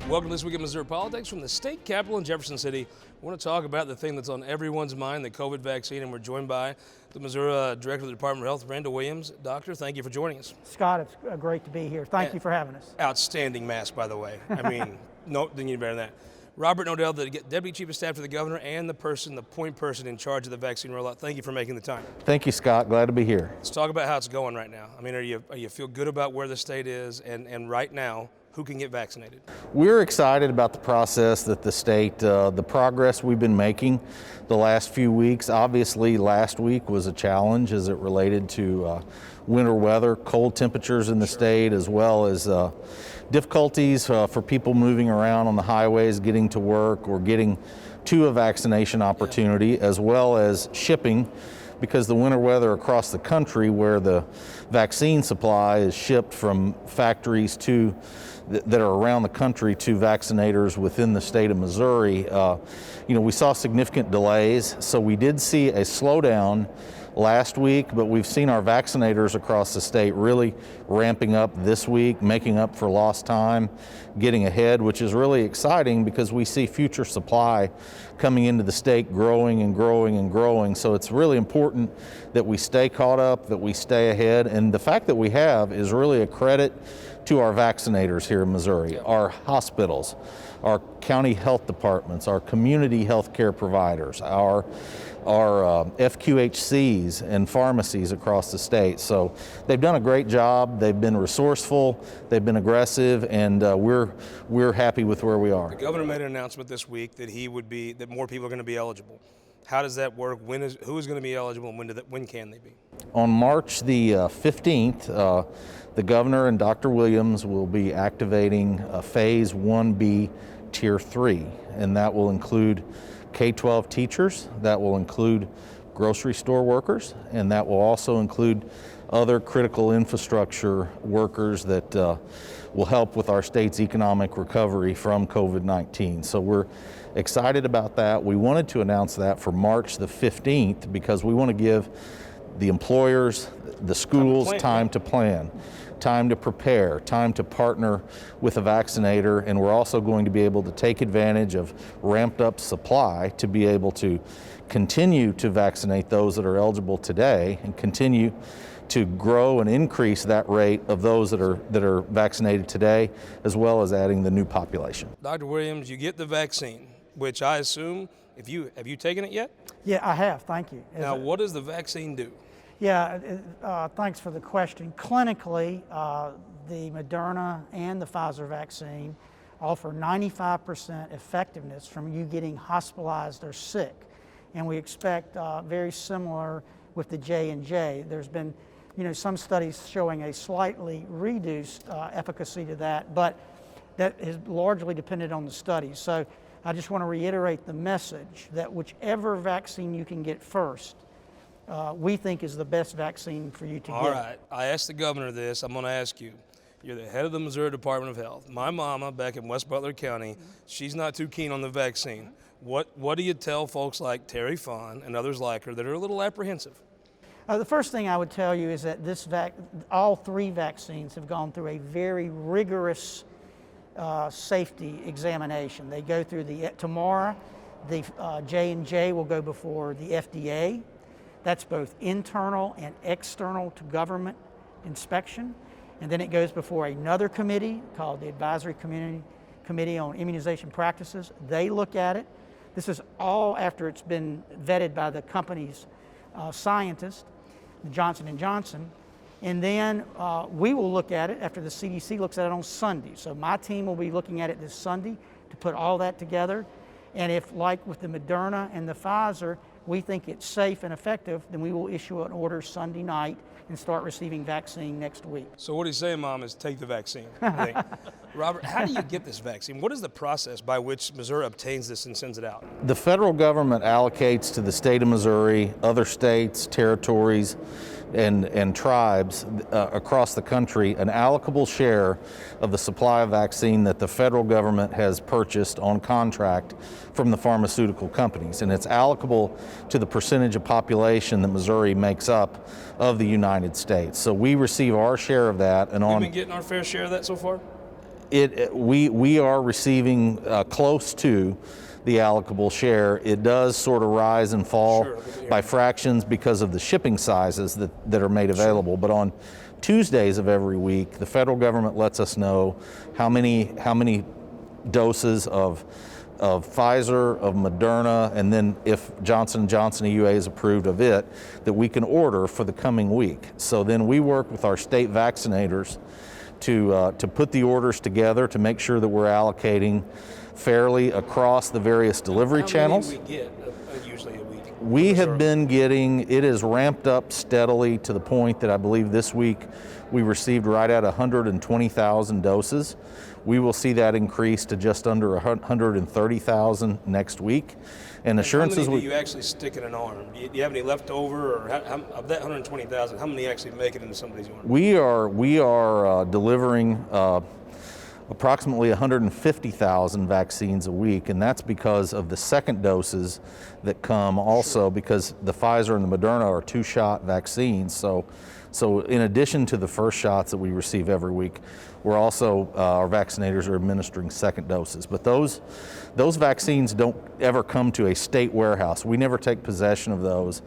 Welcome to This Week in Missouri Politics from the state capitol in Jefferson City. We want to talk about the thing that's on everyone's mind, the COVID vaccine, and we're joined by the Missouri Director of the Department of Health, Randall Williams. Doctor, thank you for joining us. Scott, it's great to be here. Thank you for having us. Outstanding mask, by the way. I mean, no, didn't get better than that. Robert Knodell, the Deputy Chief of Staff to the Governor, and the point person in charge of the vaccine rollout. Thank you for making the time. Thank you, Scott. Glad to be here. Let's talk about how it's going right now. I mean, are you feel good about where the state is, and right now, who can get vaccinated? We're excited about the process that the state, the progress we've been making the last few weeks. Obviously, last week was a challenge as it related to winter weather, cold temperatures in the state, as well as difficulties for people moving around on the highways, getting to work or getting to a vaccination opportunity, as well as shipping, because the winter weather across the country where the vaccine supply is shipped from factories that are around the country to vaccinators within the state of Missouri, we saw significant delays. So we did see a slowdown last week, but we've seen our vaccinators across the state really ramping up this week, making up for lost time, getting ahead, which is really exciting because we see future supply coming into the state growing and growing and growing. So it's really important that we stay caught up, that we stay ahead. And the fact that we have is really a credit to our vaccinators here in Missouri, our hospitals, our county health departments, our community health care providers, our FQHCs and pharmacies across the state. So they've done a great job. They've been resourceful, they've been aggressive, and we're happy with where we are. The governor made an announcement this week that that more people are going to be eligible. How does that work? Who is going to be eligible, and when can they be? On March the 15th, the governor and Dr. Williams will be activating Phase 1B Tier 3, and that will include K-12 teachers, that will include grocery store workers, and that will also include other critical infrastructure workers that will help with our state's economic recovery from COVID-19. So we're excited about that. We wanted to announce that for March the 15th because we want to give the employers, the schools time to plan, time to prepare, time to partner with a vaccinator, and we're also going to be able to take advantage of ramped up supply to be able to continue to vaccinate those that are eligible today and continue to grow and increase that rate of those that are vaccinated today, as well as adding the new population. Dr. Williams, you get the vaccine, which I assume, have you taken it yet? Yeah, I have, thank you. Now, what does the vaccine do? Yeah, thanks for the question. Clinically, the Moderna and the Pfizer vaccine offer 95% effectiveness from you getting hospitalized or sick. And we expect very similar with the J&J. There's been some studies showing a slightly reduced efficacy to that, but that is largely dependent on the study. So I just want to reiterate the message that whichever vaccine you can get first, we think is the best vaccine for you to get. All right, I asked the governor this, I'm going to ask you. You're the head of the Missouri Department of Health. My mama back in West Butler County, she's not too keen on the vaccine. What do you tell folks like Terry Faughn and others like her that are a little apprehensive? The first thing I would tell you is that all three vaccines have gone through a very rigorous safety examination. They go through tomorrow, the J&J will go before the FDA. That's both internal and external to government inspection. And then it goes before another committee called the Advisory Committee on Immunization Practices. They look at it. This is all after it's been vetted by the company's scientists, Johnson & Johnson. And then we will look at it after the CDC looks at it on Sunday. So my team will be looking at it this Sunday to put all that together. And if, like with the Moderna and the Pfizer, we think it's safe and effective, then we will issue an order Sunday night and start receiving vaccine next week. So what he's saying, Mom, is take the vaccine. I think. Robert, how do you get this vaccine? What is the process by which Missouri obtains this and sends it out? The federal government allocates to the state of Missouri, other states, territories, and tribes across the country an allocable share of the supply of vaccine that the federal government has purchased on contract from the pharmaceutical companies. And it's allocable to the percentage of population that Missouri makes up of the United States. So we receive our share of that. And we've been getting our fair share of that so far? We are receiving close to the allocable share. It does sort of rise and fall by fractions because of the shipping sizes that are made available. But on Tuesdays of every week, the federal government lets us know how many doses of Pfizer, of Moderna, and then if Johnson & Johnson EUA is approved of it, that we can order for the coming week. So then we work with our state vaccinators to put the orders together to make sure that we're allocating fairly across the various delivery channels. How many we get usually a week? We have been getting, it has ramped up steadily to the point that I believe this week we received right at 120,000 doses. We will see that increase to just under 130,000 next week. And assurances. How many do you actually stick in an arm? Do you have any left over, or of that 120,000, how many actually make it into somebody's arm? We are delivering approximately 150,000 vaccines a week, and that's because of the second doses that come also because the Pfizer and the Moderna are 2-shot vaccines. So in addition to the first shots that we receive every week, we're also, our vaccinators are administering second doses. But those vaccines don't ever come to a state warehouse. We never take possession of those.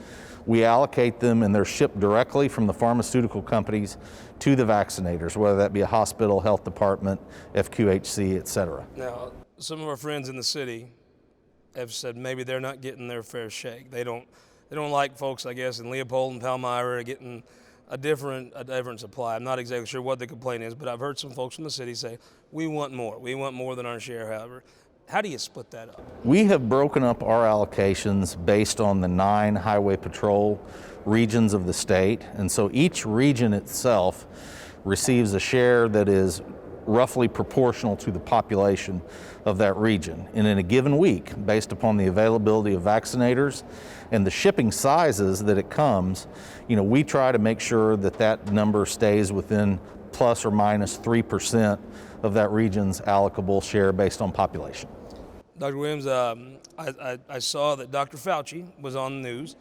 We allocate them and they're shipped directly from the pharmaceutical companies to the vaccinators, whether that be a hospital, health department, FQHC, et cetera. Now, some of our friends in the city have said maybe they're not getting their fair shake. They don't like folks, I guess, in Leopold and Palmyra getting a different supply. I'm not exactly sure what the complaint is, but I've heard some folks from the city say, we want more. We want more than our share, however. How do you split that up? We have broken up our allocations based on the 9 highway patrol regions of the state. And so each region itself receives a share that is roughly proportional to the population of that region. And in a given week, based upon the availability of vaccinators and the shipping sizes that it comes, we try to make sure that that number stays within plus or minus 3% of that region's allocable share based on population. Dr. Williams, I saw that Dr. Fauci was on the news,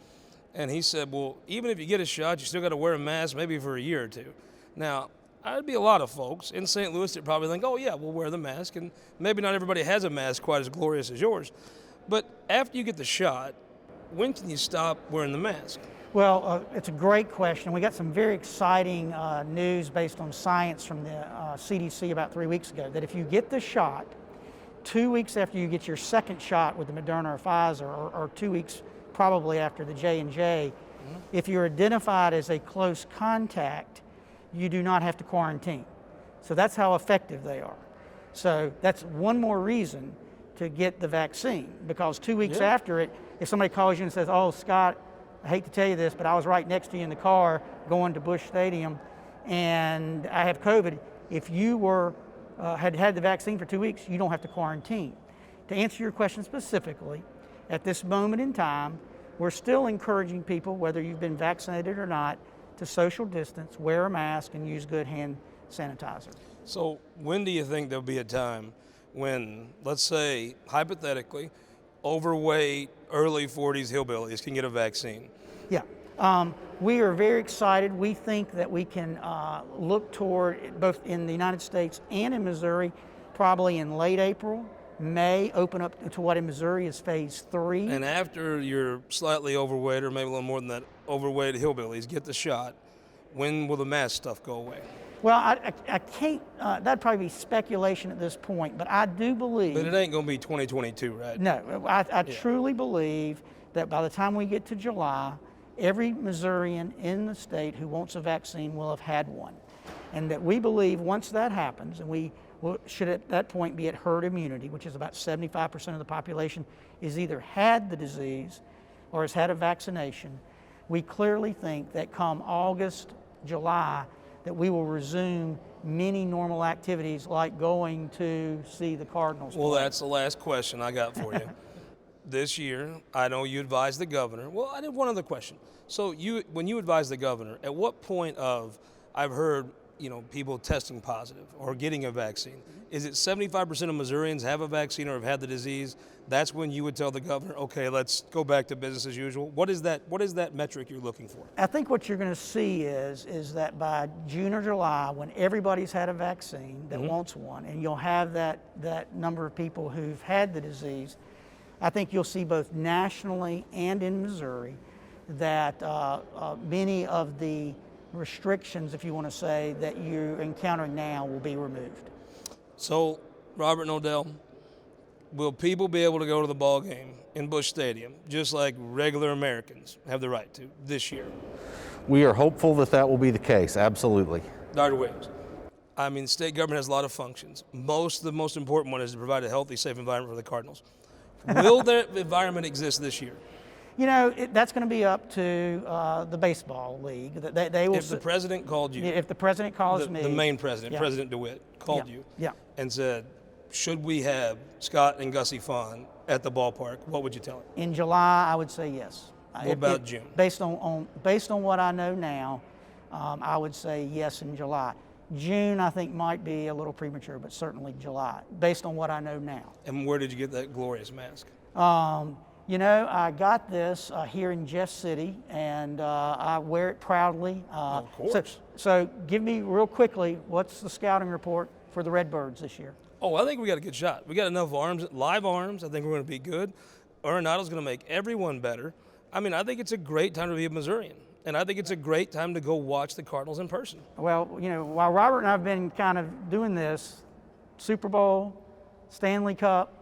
and he said, well, even if you get a shot, you still got to wear a mask maybe for a year or two. Now, there'd be a lot of folks in St. Louis that probably think, oh, yeah, we'll wear the mask, and maybe not everybody has a mask quite as glorious as yours. But after you get the shot, when can you stop wearing the mask? Well, it's a great question. We got some very exciting news based on science from the CDC about 3 weeks ago, that if you get the shot, 2 weeks after you get your second shot with the Moderna or Pfizer, or 2 weeks probably after the J&J, if you're identified as a close contact, you do not have to quarantine. So that's how effective they are. So that's one more reason to get the vaccine, because 2 weeks after it, if somebody calls you and says, oh, Scott, I hate to tell you this, but I was right next to you in the car going to Busch Stadium and I have COVID, if you were had had the vaccine for 2 weeks, you don't have to quarantine. To answer your question specifically, at this moment in time, we're still encouraging people, whether you've been vaccinated or not, to social distance, wear a mask, and use good hand sanitizer. So when do you think there'll be a time when, let's say, hypothetically, overweight, early 40s hillbillies can get a vaccine? Yeah. We are very excited. We think that we can look toward, both in the United States and in Missouri, probably in late April, May, open up to what in Missouri is phase 3. And after you're slightly overweight, or maybe a little more than that, overweight hillbillies get the shot, when will the mask stuff go away? Well, I can't, that'd probably be speculation at this point, but I do believe. But it ain't going to be 2022, right? No, I truly believe that by the time we get to July, every Missourian in the state who wants a vaccine will have had one. And that we believe once that happens, and we should at that point be at herd immunity, which is about 75% of the population is either had the disease or has had a vaccination, we clearly think that come August, July, that we will resume many normal activities like going to see the Cardinals. Well, that's the last question I got for you. This year, I know you advised the governor. Well, I did one other question. So when you advised the governor, at what point of, I've heard people testing positive or getting a vaccine. Is it 75% of Missourians have a vaccine or have had the disease? That's when you would tell the governor, okay, let's go back to business as usual. What is that metric you're looking for? I think what you're going to see is that by June or July, when everybody's had a vaccine that wants one, and you'll have that number of people who've had the disease, I think you'll see both nationally and in Missouri that many of the restrictions, if you want to say, that you're encountering now will be removed. So, Robert Knodell, will people be able to go to the ball game in Busch Stadium just like regular Americans have the right to this year? We are hopeful that will be the case, absolutely. Dr. Williams, state government has a lot of functions. The most important one is to provide a healthy, safe environment for the Cardinals. Will that environment exist this year? That's going to be up to the baseball league. They will. If the president called you, if the president calls me, the main president, President DeWitt, called you, and said, "Should we have Scott and Gussie Faughn at the ballpark?" What would you tell him? In July, I would say yes. What about June? Based on what I know now, I would say yes in July. June, I think, might be a little premature, but certainly July, based on what I know now. And where did you get that glorious mask? I got this here in Jeff City, and I wear it proudly. Of course. So give me real quickly, what's the scouting report for the Redbirds this year? Oh, I think we got a good shot. We got enough arms, live arms. I think we're going to be good. Aaron Griesheim's going to make everyone better. I think it's a great time to be a Missourian, and I think it's a great time to go watch the Cardinals in person. Well, while Robert and I have been kind of doing this, Super Bowl, Stanley Cup,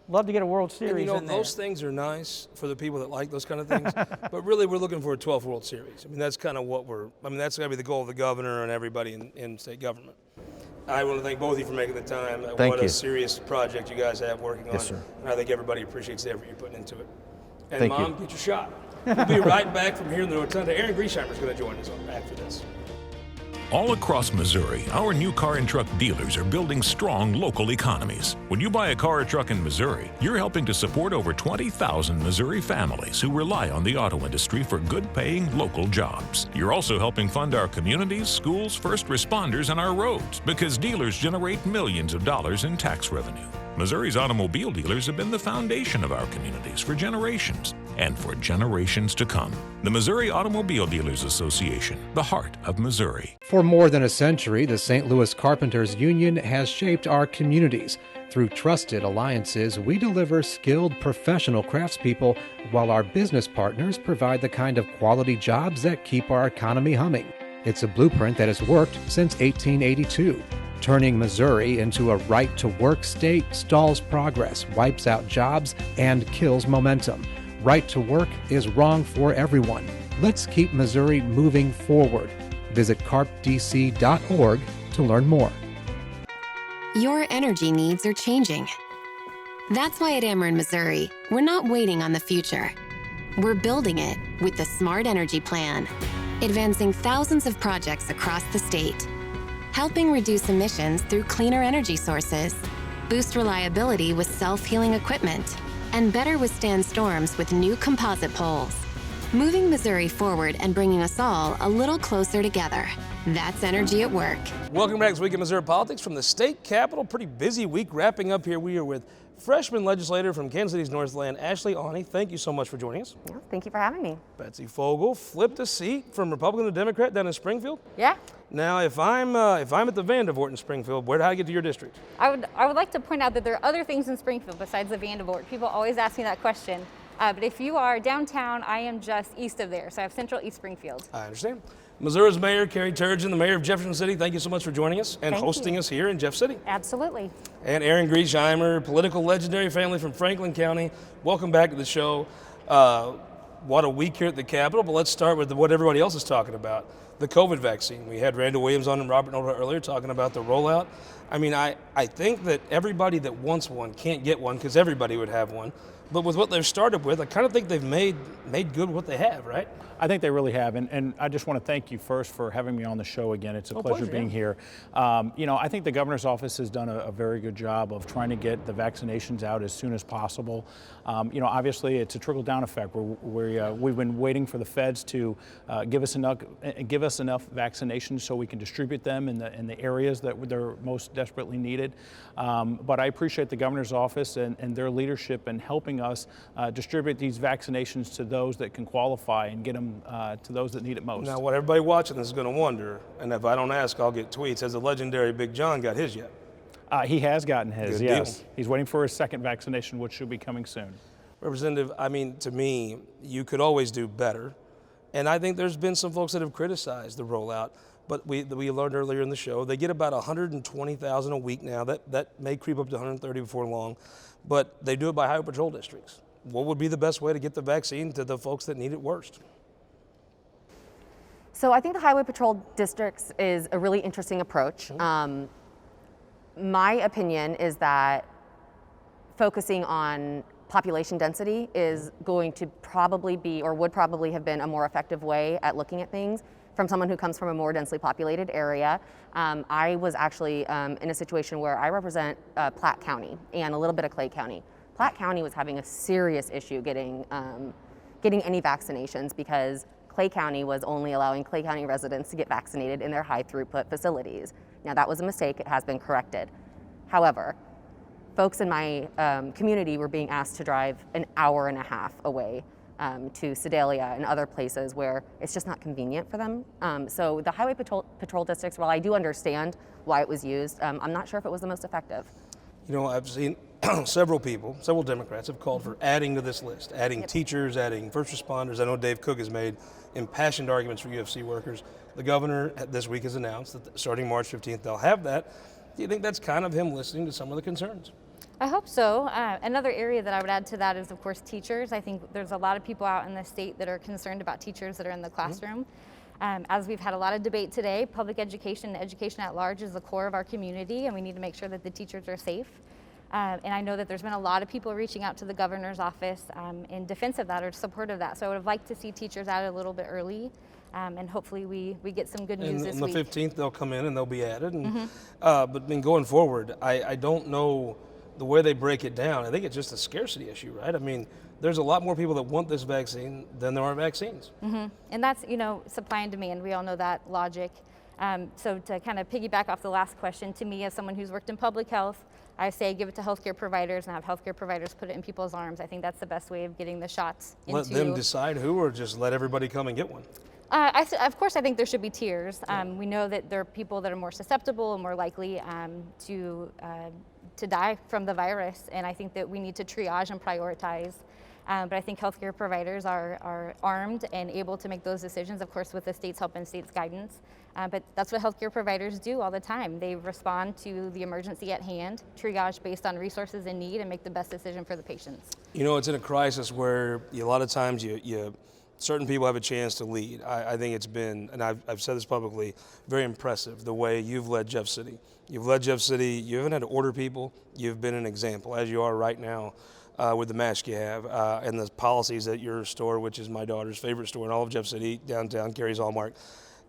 love to get a World Series in there. Those things are nice for the people that like those kind of things, but really we're looking for a 12th World Series. that's kind of what that's going to be the goal of the governor and everybody in state government. I want to thank both of you for making the time. Thank you. A serious project you guys have working on. Yes, sir. And I think everybody appreciates the effort you're putting into it. And Thank Mom, you. get your shot. We'll be right back from here in the Rotunda. Aaron Griesheimer is going to join us after this. All across Missouri, our new car and truck dealers are building strong local economies. When you buy a car or truck in Missouri, you're helping to support over 20,000 Missouri families who rely on the auto industry for good-paying local jobs. You're also helping fund our communities, schools, first responders, and our roads, because dealers generate millions of dollars in tax revenue. Missouri's automobile dealers have been the foundation of our communities for generations and for generations to come. The Missouri Automobile Dealers Association, the heart of Missouri. For more than a century, the St. Louis Carpenters Union has shaped our communities. Through trusted alliances, we deliver skilled professional craftspeople, while our business partners provide the kind of quality jobs that keep our economy humming. It's a blueprint that has worked since 1882. Turning Missouri into a right-to-work state stalls progress, wipes out jobs, and kills momentum. Right to work is wrong for everyone. Let's keep Missouri moving forward. Visit carpdc.org to learn more. Your energy needs are changing. That's why at Ameren Missouri, we're not waiting on the future. We're building it with the Smart Energy Plan, advancing thousands of projects across the state, helping reduce emissions through cleaner energy sources, boost reliability with self-healing equipment, and better withstand storms with new composite poles. Moving Missouri forward and bringing us all a little closer together. That's energy at work. Welcome back to this week in Missouri Politics from the state capitol. Pretty busy week wrapping up here. We are with freshman legislator from Kansas City's Northland, Ashley Aune. Thank you so much for joining us. Yeah, thank you for having me. Betsy Fogle flipped a seat from Republican to Democrat down in Springfield. Yeah. Now, if I'm at the Vandervoort in Springfield, how do I get to your district? I would like to point out that there are other things in Springfield besides the Vandervoort. People always ask me that question. But if you are downtown, I am just east of there. So I have Central East Springfield. I understand. Missouri's Mayor, Carrie, Tergin, the Mayor of Jefferson City, thank you so much for joining us and hosting us here in Jeff City. Absolutely. And Aaron Griesheimer, political legendary family from Franklin County. Welcome back to the show. What a week here at the Capitol, but let's start with what everybody else is talking about, the COVID vaccine. We had Randall Williams on and Robert Knodell earlier talking about the rollout. I think that everybody that wants one can't get one because everybody would have one. But with what they've started with, I kind of think they've made good what they have, right? I think they really have, and I just want to thank you first for having me on the show again. It's a pleasure being here. I think the governor's office has done a very good job of trying to get the vaccinations out as soon as possible. Obviously it's a trickle-down effect. We've been waiting for the feds to give us enough vaccinations so we can distribute them in the areas that they're most desperately needed. But I appreciate the governor's office and their leadership in helping us distribute these vaccinations to those that can qualify and get them to those that need it most. Now, what everybody watching this is going to wonder, and if I don't ask, I'll get tweets, has the legendary Big John got his yet? He has gotten his, Good yes. deal. He's waiting for his second vaccination, which should be coming soon. Representative, to me, you could always do better. And I think there's been some folks that have criticized the rollout, but we learned earlier in the show, they get about 120,000 a week now. That may creep up to 130 before long, but they do it by highway patrol districts. What would be the best way to get the vaccine to the folks that need it worst? So I think the highway patrol districts is a really interesting approach. My opinion is that focusing on population density is going to probably be, or would probably have been, a more effective way at looking at things from someone who comes from a more densely populated area. I was actually in a situation where I represent Platte County and a little bit of Clay County. Platte County was having a serious issue getting any vaccinations because Clay County was only allowing Clay County residents to get vaccinated in their high throughput facilities. Now that was a mistake, it has been corrected. However, folks in my community were being asked to drive an hour and a half away to Sedalia and other places where it's just not convenient for them. So the highway patrol districts, while I do understand why it was used, I'm not sure if it was the most effective. I've seen several Democrats have called for adding to this list, adding teachers, adding first responders. I know Dave Cook has made impassioned arguments for UFC workers. The governor this week has announced that starting March 15th, they'll have that. Do you think that's kind of him listening to some of the concerns? I hope so. Another area that I would add to that is, of course, teachers. I think there's a lot of people out in the state that are concerned about teachers that are in the classroom. As we've had a lot of debate today, public education and education at large is the core of our community, and we need to make sure that the teachers are safe. And I know that there's been a lot of people reaching out to the governor's office in defense of that or support of that. So I would have liked to see teachers out a little bit early, and hopefully we get some good news this week. On the 15th, they'll come in and they'll be added. And, but going forward, I don't know the way they break it down. I think it's just a scarcity issue, right? There's a lot more people that want this vaccine than there are vaccines. And that's, supply and demand. We all know that logic. So to kind of piggyback off the last question, to me, as someone who's worked in public health, I say give it to healthcare providers and have healthcare providers put it in people's arms. I think that's the best way of getting the shots into. Let them decide who, or just let everybody come and get one? Of course, I think there should be tiers. We know that there are people that are more susceptible and more likely to die from the virus, and I think that we need to triage and prioritize. But I think healthcare providers are armed and able to make those decisions, of course, with the state's help and state's guidance. But that's what healthcare providers do all the time. They respond to the emergency at hand, triage based on resources in need, and make the best decision for the patients. It's in a crisis where a lot of times certain people have a chance to lead. I think it's been, and I've said this publicly, very impressive the way you've led Jeff City. You've led Jeff City. You haven't had to order people. You've been an example, as you are right now. With the mask you have and the policies at your store, which is my daughter's favorite store in all of Jeff City, downtown, Carrie's Hallmark.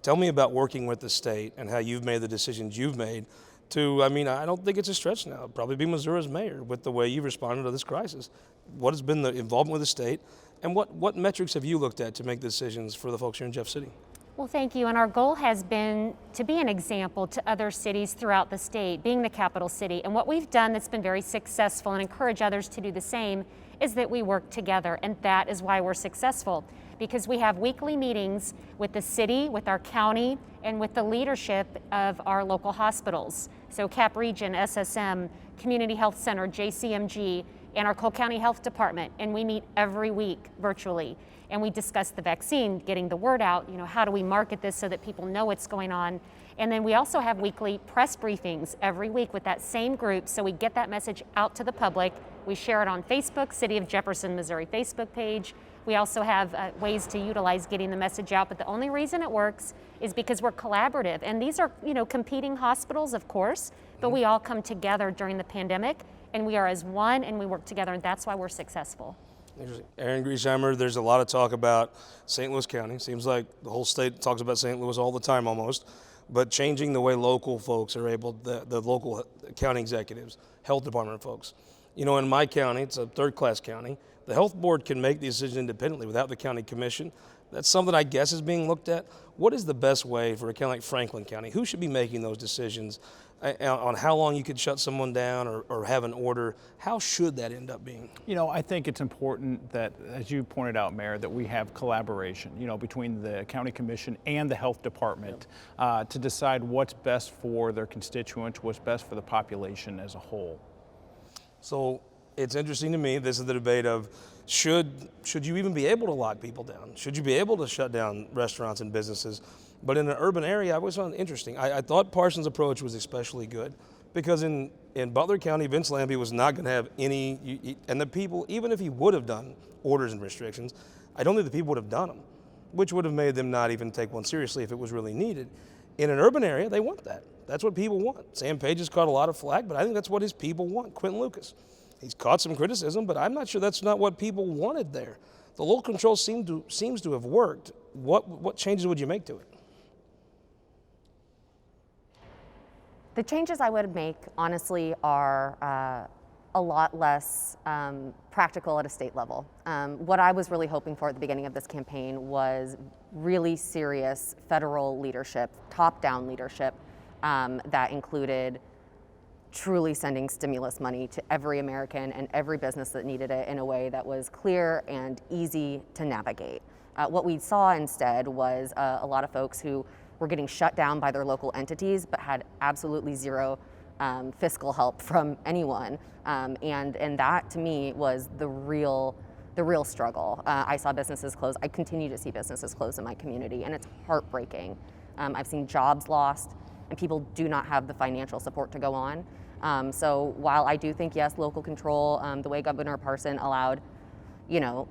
Tell me about working with the state and how you've made the decisions you've made to, I don't think it's a stretch now, probably be Missouri's mayor with the way you've responded to this crisis. What has been the involvement with the state, and what metrics have you looked at to make decisions for the folks here in Jeff City? Well, thank you. And our goal has been to be an example to other cities throughout the state, being the capital city. And what we've done that's been very successful and encourage others to do the same is that we work together. And that is why we're successful, because we have weekly meetings with the city, with our county, and with the leadership of our local hospitals. So Cap Region, SSM, Community Health Center, JCMG, and our Cole County Health Department. And we meet every week virtually. And we discuss the vaccine, getting the word out, how do we market this so that people know what's going on. And then we also have weekly press briefings every week with that same group, so we get that message out to the public. We share it on Facebook, City of Jefferson, Missouri Facebook page. We also have ways to utilize getting the message out, but the only reason it works is because we're collaborative. And these are, competing hospitals, of course, but we all come together during the pandemic, and we are as one, and we work together, and that's why we're successful. Interesting. Aaron Griesheimer, there's a lot of talk about St. Louis County. Seems like the whole state talks about St. Louis all the time almost, but changing the way local folks are able, the local county executives, health department folks. You know, in my county, it's a third-class county. The health board can make the decision independently without the county commission. That's something I guess is being looked at. What is the best way for a county like Franklin County? Who should be making those decisions on how long you could shut someone down or have an order? How should that end up being? You know, I think it's important that, as you pointed out, Mayor, that we have collaboration, you know, between the county commission and the health department to decide what's best for their constituents, what's best for the population as a whole. So it's interesting to me, this is the debate of should you even be able to lock people down? Should you be able to shut down restaurants and businesses? But in an urban area, I always found it interesting. I thought Parson's approach was especially good because in Butler County, Vince Lambie was not going to have any, and the people, even if he would have done orders and restrictions, I don't think the people would have done them, which would have made them not even take one seriously if it was really needed. In an urban area, they want that. That's what people want. Sam Page has caught a lot of flack, but I think that's what his people want. Quentin Lucas, he's caught some criticism, but I'm not sure that's not what people wanted there. The local control seems to have worked. What changes would you make to it? The changes I would make, honestly, are a lot less practical at a state level. What I was really hoping for at the beginning of this campaign was really serious federal leadership, top-down leadership that included truly sending stimulus money to every American and every business that needed it in a way that was clear and easy to navigate. What we saw instead was a lot of folks who were getting shut down by their local entities but had absolutely zero fiscal help from anyone. And that to me was the real struggle. I saw businesses close. I continue to see businesses close in my community, and it's heartbreaking. I've seen jobs lost, and people do not have the financial support to go on. So while I do think, yes, local control, the way Governor Parson allowed, you know,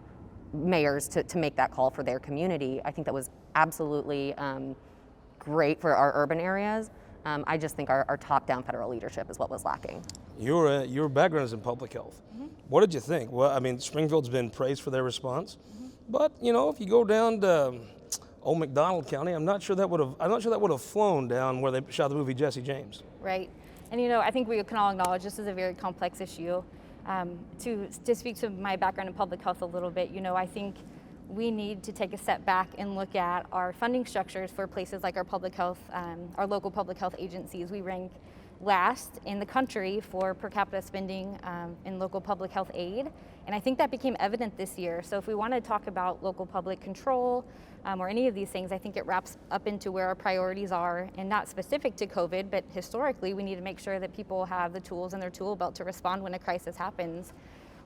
mayors to make that call for their community, I think that was absolutely great for our urban areas. I just think our top-down federal leadership is what was lacking. Your background is in public health. Mm-hmm. What did you think? Well, I mean, Springfield's been praised for their response, but you know, if you go down to old McDonald County, I'm not sure that would have flown down where they shot the movie Jesse James. Right, and you know, I think we can all acknowledge this is a very complex issue. To speak to my background in public health a little bit, you know, I think we need to take a step back and look at our funding structures for places like our public health, our local public health agencies. We rank last in the country for per capita spending in local public health aid, and I think that became evident this year. So if we want to talk about local public control or any of these things, I think it wraps up into where our priorities are, and not specific to COVID, but historically we need to make sure that people have the tools in their tool belt to respond when a crisis happens.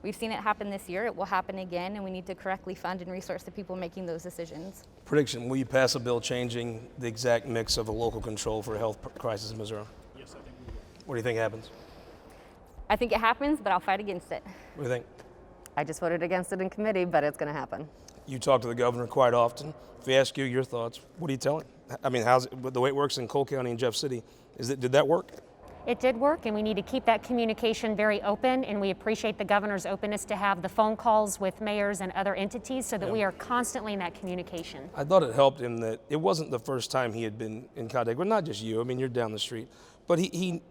We've seen it happen this year, it will happen again, and we need to correctly fund and resource the people making those decisions. Prediction, will you pass a bill changing the exact mix of a local control for a health crisis in Missouri? Yes, I think we will. What do you think happens? I think it happens, but I'll fight against it. What do you think? I just voted against it in committee, but it's going to happen. You talk to the governor quite often. If he asks you your thoughts, what do you tell him? I mean, how's it, the way it works in Cole County and Jeff City, did that work? It did work, and we need to keep that communication very open, and we appreciate the governor's openness to have the phone calls with mayors and other entities so that we are constantly in that communication. I thought it helped him that it wasn't the first time he had been in contact, well, not just you, I mean, you're down the street, but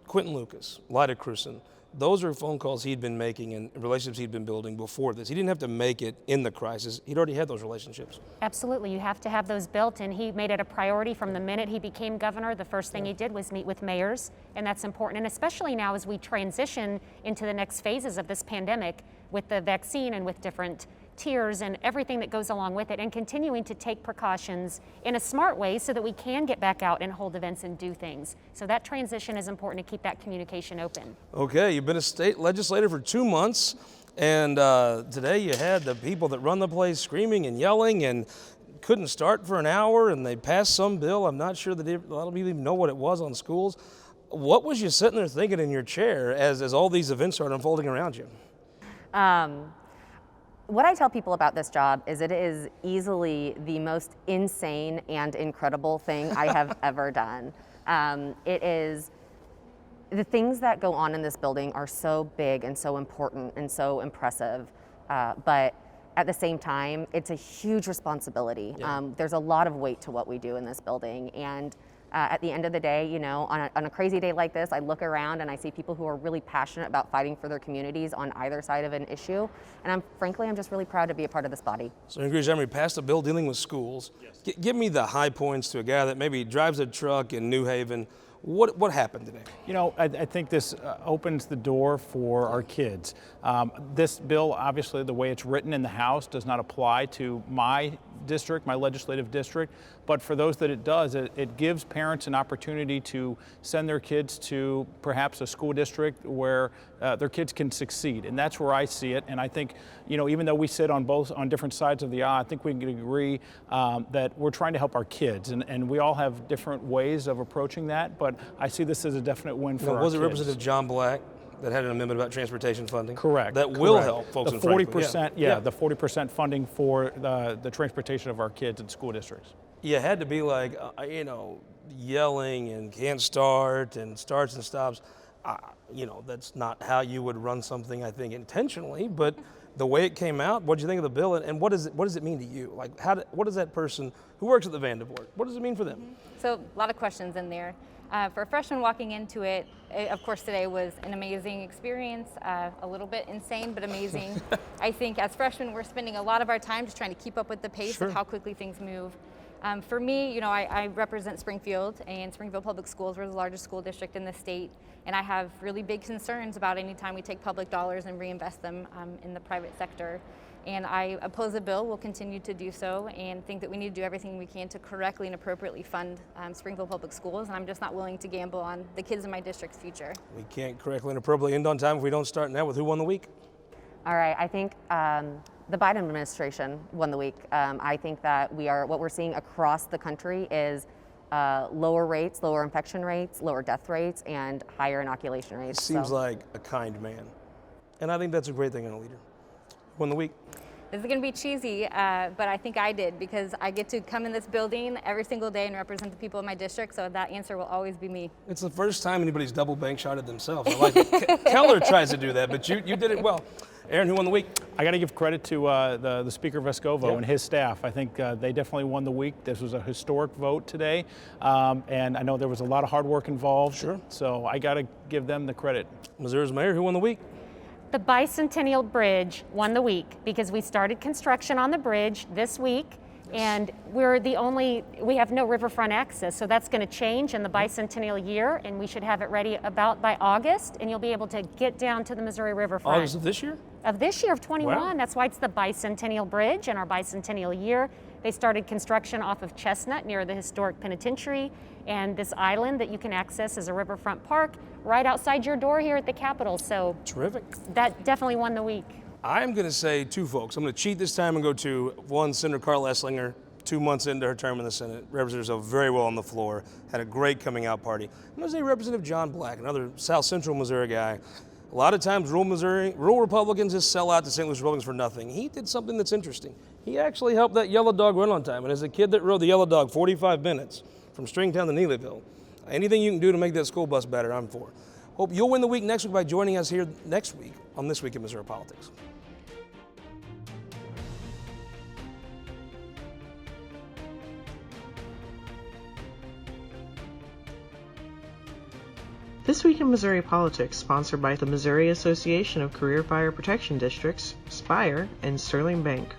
Quentin Lucas, Lyda Cruson, those are phone calls he'd been making and relationships he'd been building before this. He didn't have to make it in the crisis. He'd already had those relationships. Absolutely. You have to have those built, and he made it a priority from the minute he became governor. The first thing he did was meet with mayors, and that's important. And especially now as we transition into the next phases of this pandemic with the vaccine and with different tiers and everything that goes along with it, and continuing to take precautions in a smart way so that we can get back out and hold events and do things. So that transition is important to keep that communication open. Okay, you've been a state legislator for 2 months, and today you had the people that run the place screaming and yelling and couldn't start for an hour, and they passed some bill. I'm not sure that a lot of people even know what it was on schools. What was you sitting there thinking in your chair as all these events started unfolding around you? What I tell people about this job is it is easily the most insane and incredible thing I have ever done. It is the things that go on in this building are so big and so important and so impressive, but at the same time, it's a huge responsibility. Yeah. There's a lot of weight to what we do in this building, and at the end of the day, you know, on a crazy day like this, I look around and I see people who are really passionate about fighting for their communities on either side of an issue, and frankly, I'm just really proud to be a part of this body. So, Aaron Griesheimer, you passed a bill dealing with schools. Yes. Give me the high points to a guy that maybe drives a truck in New Haven. What happened today? You know, I think this opens the door for our kids. This bill, obviously, the way it's written in the House does not apply to my district, my legislative district, but for those that it does, it gives parents an opportunity to send their kids to perhaps a school district where their kids can succeed, and that's where I see it. And I think, you know, even though we sit on different sides of the aisle, I think we can agree that we're trying to help our kids, and we all have different ways of approaching that, but I see this as a definite win for our kids. Was it Representative John Black that had an amendment about transportation funding? Correct. That will help folks in Franklin. 40%, yeah, the 40% funding for the transportation of our kids in school districts. You had to be like, you know, yelling and can't start and starts and stops. You know, that's not how you would run something, I think, intentionally, but the way it came out, what did you think of the bill, and what does it mean to you? Like, what does that person who works at the Vandervoort, what does it mean for them? So a lot of questions in there. For a freshman walking into it, of course today was an amazing experience, a little bit insane, but amazing. I think as freshmen, we're spending a lot of our time just trying to keep up with the pace of how quickly things move. For me, you know, I represent Springfield, and Springfield Public Schools, we're the largest school district in the state, and I have really big concerns about any time we take public dollars and reinvest them in the private sector. And I oppose the bill, will continue to do so, and think that we need to do everything we can to correctly and appropriately fund Springfield Public Schools, and I'm just not willing to gamble on the kids in my district's future. We can't correctly and appropriately end on time if we don't start now with who won the week. All right, I think the Biden administration won the week. I think that what we're seeing across the country is lower rates, lower infection rates, lower death rates, and higher inoculation rates. Seems like a kind man, and I think that's a great thing in a leader. Won the week. This is going to be cheesy, but I think I did, because I get to come in this building every single day and represent the people in my district, so that answer will always be me. It's the first time anybody's double bank shotted themselves. I like it. Keller tries to do that, but you did it well. Aaron, who won the week? I got to give credit to the Speaker Vescovo and his staff. I think they definitely won the week. This was a historic vote today, and I know there was a lot of hard work involved. Sure. So I got to give them the credit. Missouri's mayor, who won the week? The Bicentennial Bridge won the week because we started construction on the bridge this week, and we have no riverfront access, so that's going to change in the bicentennial year, and we should have it ready about by August, and you'll be able to get down to the Missouri riverfront. August of this year? Of this year, of 21. Wow. That's why it's the Bicentennial Bridge in our bicentennial year. They started construction off of Chestnut near the historic penitentiary, and this island that you can access is a riverfront park right outside your door here at the Capitol. So terrific. That definitely won the week. I'm going to say two folks. I'm going to cheat this time and go to one, Senator Carl Esslinger, 2 months into her term in the Senate, represented herself very well on the floor, had a great coming out party. I'm going to say Representative John Black, another South Central Missouri guy. A lot of times rural Republicans just sell out to St. Louis Republicans for nothing. He did something that's interesting. He actually helped that yellow dog run on time. And as a kid that rode the yellow dog 45 minutes from Stringtown to Neelyville, anything you can do to make that school bus better, I'm for. Hope you'll win the week next week by joining us here next week on This Week in Missouri Politics. This Week in Missouri Politics, sponsored by the Missouri Association of Career Fire Protection Districts, Spire, and Sterling Bank.